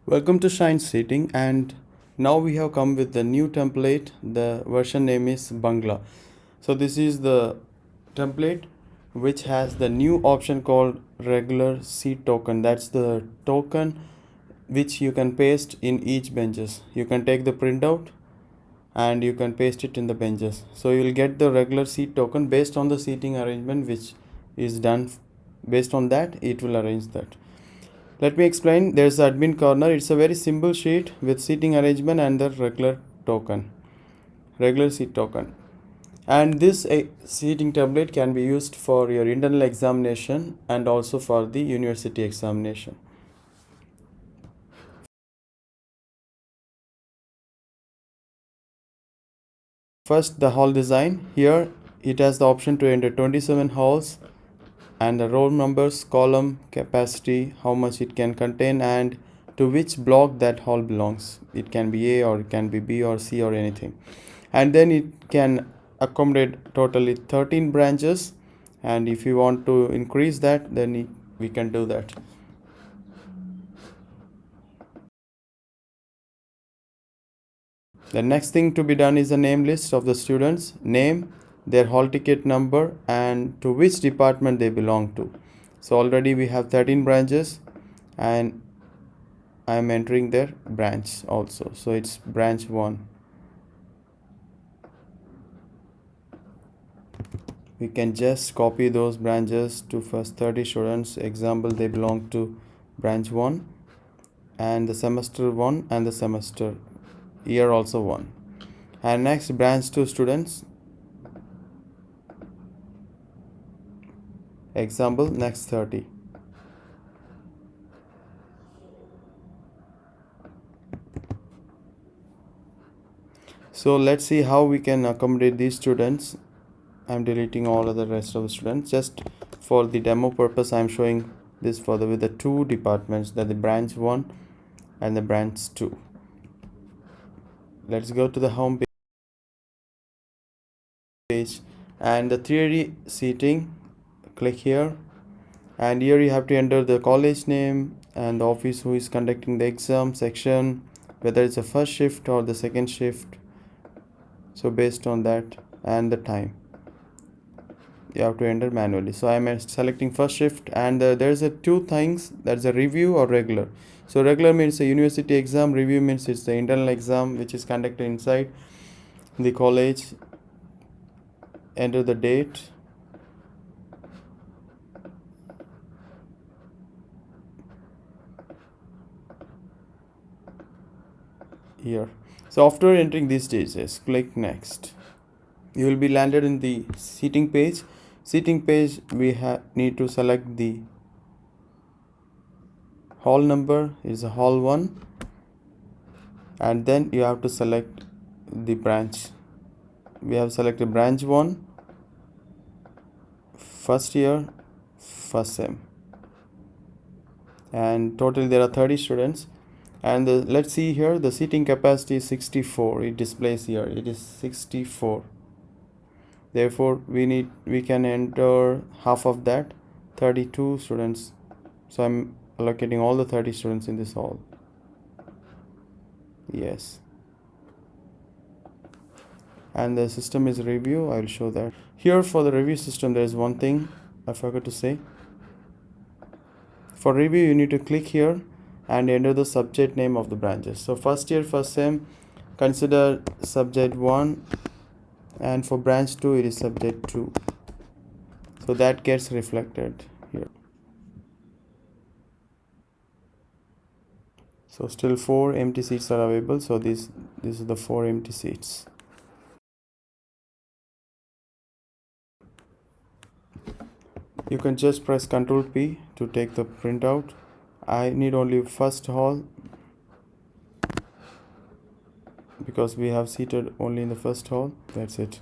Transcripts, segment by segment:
Welcome to Shine Seating, and now we have come with the new template. The version name is BANGLA. So this is the template which has the new option called regular seat token. That's the token which you can paste in each benches. You can take the printout and you can paste it in the benches. So you will get the regular seat token based on the seating arrangement which is done. Based on that, it will arrange that. Let me explain. There's the admin corner. It's a very simple sheet with seating arrangement and the regular seat token. And this seating template can be used for your internal examination and also for the university examination. First, the hall design. Here it has the option to enter 27 halls and the roll numbers, column, capacity, how much it can contain, and to which block that hall belongs. It can be A or it can be B or C or anything. And then it can accommodate totally 13 branches, and if you want to increase that, then we can do that. The next thing to be done is a name list of the students, name, their hall ticket number, and to which department they belong to. So already we have 13 branches, and I am entering their branch also. So it's branch 1. We can just copy those branches to first 30 students. Example, they belong to branch 1, and the semester 1 and the semester year also 1. And next, branch 2 students. Example, next 30. So let's see how we can accommodate these students. I'm deleting all of the rest of the students. Just for the demo purpose, I'm showing this with the two departments, that the branch 1 and the branch 2. Let's go to the home page and the theory seating. Click here, and here you have to enter the college name and the office who is conducting the exam, section, whether it's a first shift or the second shift. So based on that, and the time you have to enter manually. So I'm selecting first shift, and there's a two things, that's a review or regular. So regular means a university exam, review means it's the internal exam which is conducted inside the college. Enter the date, here. So after entering these dates, click next. You will be landed in the seating page. We need to select the hall number is hall 1, and then you have to select the branch. We have selected branch 1, first year, first sem, and total there are 30 students. And let's see here, the seating capacity is 64. It displays here, it is 64. Therefore we can enter half of that, 32 students. So I'm allocating all the 30 students in this hall. Yes. And the system is review. I'll show that here. For the review system, there is one thing I forgot to say. For review, you need to click here and enter the subject name of the branches. So first year, first sem, consider subject 1, and for branch 2 it is subject 2. So that gets reflected here. So still 4 empty seats are available. So this is the 4 empty seats. You can just press Ctrl P to take the printout. I need only first hall because we have seated only in the first hall. That's it.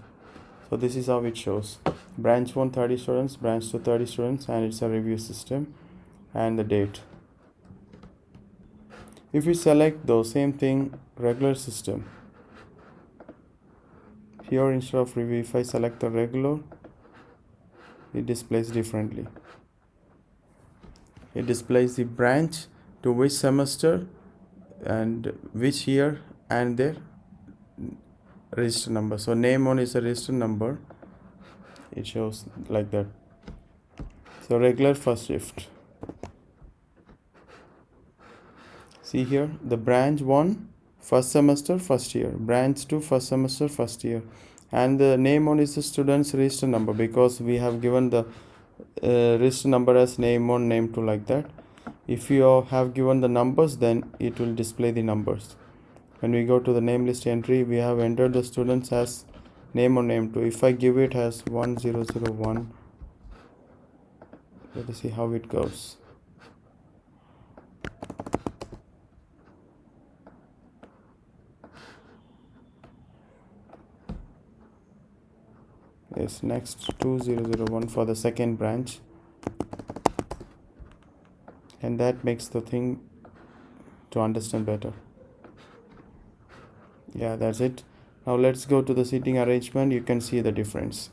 So this is how it shows. Branch 1 30 students, branch 2 30 students, and it's a review system, and the date. If we select the same thing, regular system, here instead of review, if I select the regular, it displays differently. It displays the branch, to which semester, and which year and their register number. So name one is a register number, it shows like that. So regular first shift, see here the branch 1 first semester first year, branch 2 first semester first year, and the name one is the student's register number because we have given the register number as name 1 name 2 like that. If you have given the numbers, then it will display the numbers. When we go to the name list entry, we have entered the students as name or name 2. If I give it as 1001, let us see how it goes. Yes, next 2001 for the second branch, and that makes the thing to understand better. Yeah, that's it. Now let's go to the seating arrangement. You can see the difference.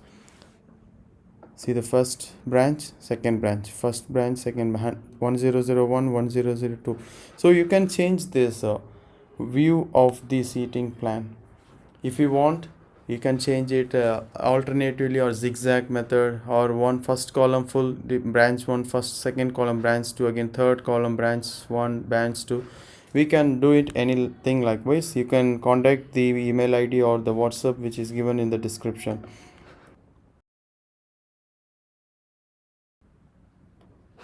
See the first branch, second branch, first branch, second branch, 1001, 1002. So you can change this view of the seating plan. If you want, you can change it alternatively or zigzag method, or one first column full branch 1, first second column branch 2, again third column branch 1 branch 2. We can do it anything likewise. You can contact the email ID or the WhatsApp which is given in the description.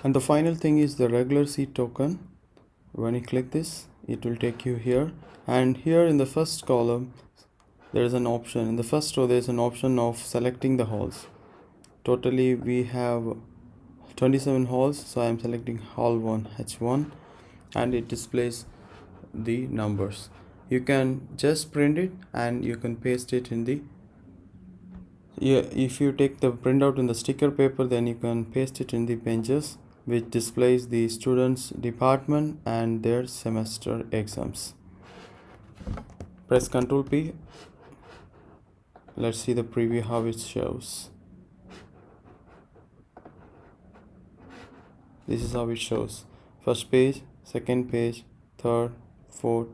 And the final thing is the regular seat token. When you click this, it will take you here, and here in the first column there is an option. In the first row there is an option of selecting the halls. Totally we have 27 halls, so I am selecting hall 1 H1, and it displays the numbers. You can just print it and you can paste it in the if you take the printout in the sticker paper, then you can paste it in the pages which displays the students department and their semester exams. Press Ctrl P. Let's see the preview how it shows. This is how it shows. First page, second page, third, fourth.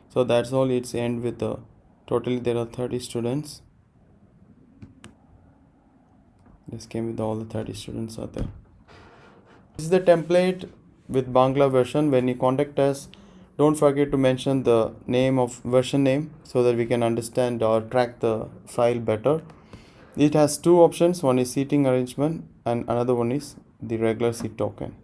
So that's all. It's end with the totally there are 30 students. This came with all the 30 students are there. This is the template with Bangla version. When you contact us, don't forget to mention the name of version name so that we can understand or track the file better. It has two options. One is seating arrangement and another one is the regular seat token.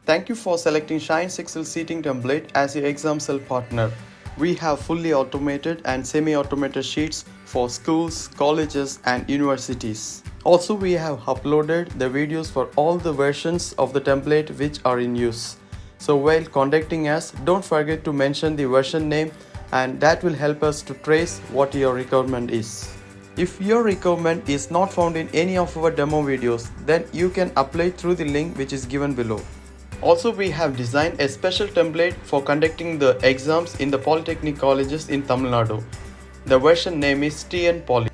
Thank you for selecting shinesexcel seating template as your exam cell partner. We have fully automated and semi-automated sheets for schools, colleges and universities. Also, we have uploaded the videos for all the versions of the template which are in use. So while contacting us, don't forget to mention the version name, and that will help us to trace what your requirement is. If your requirement is not found in any of our demo videos, then you can apply through the link which is given below. Also, we have designed a special template for conducting the exams in the polytechnic colleges in Tamil Nadu. The version name is TN Poly.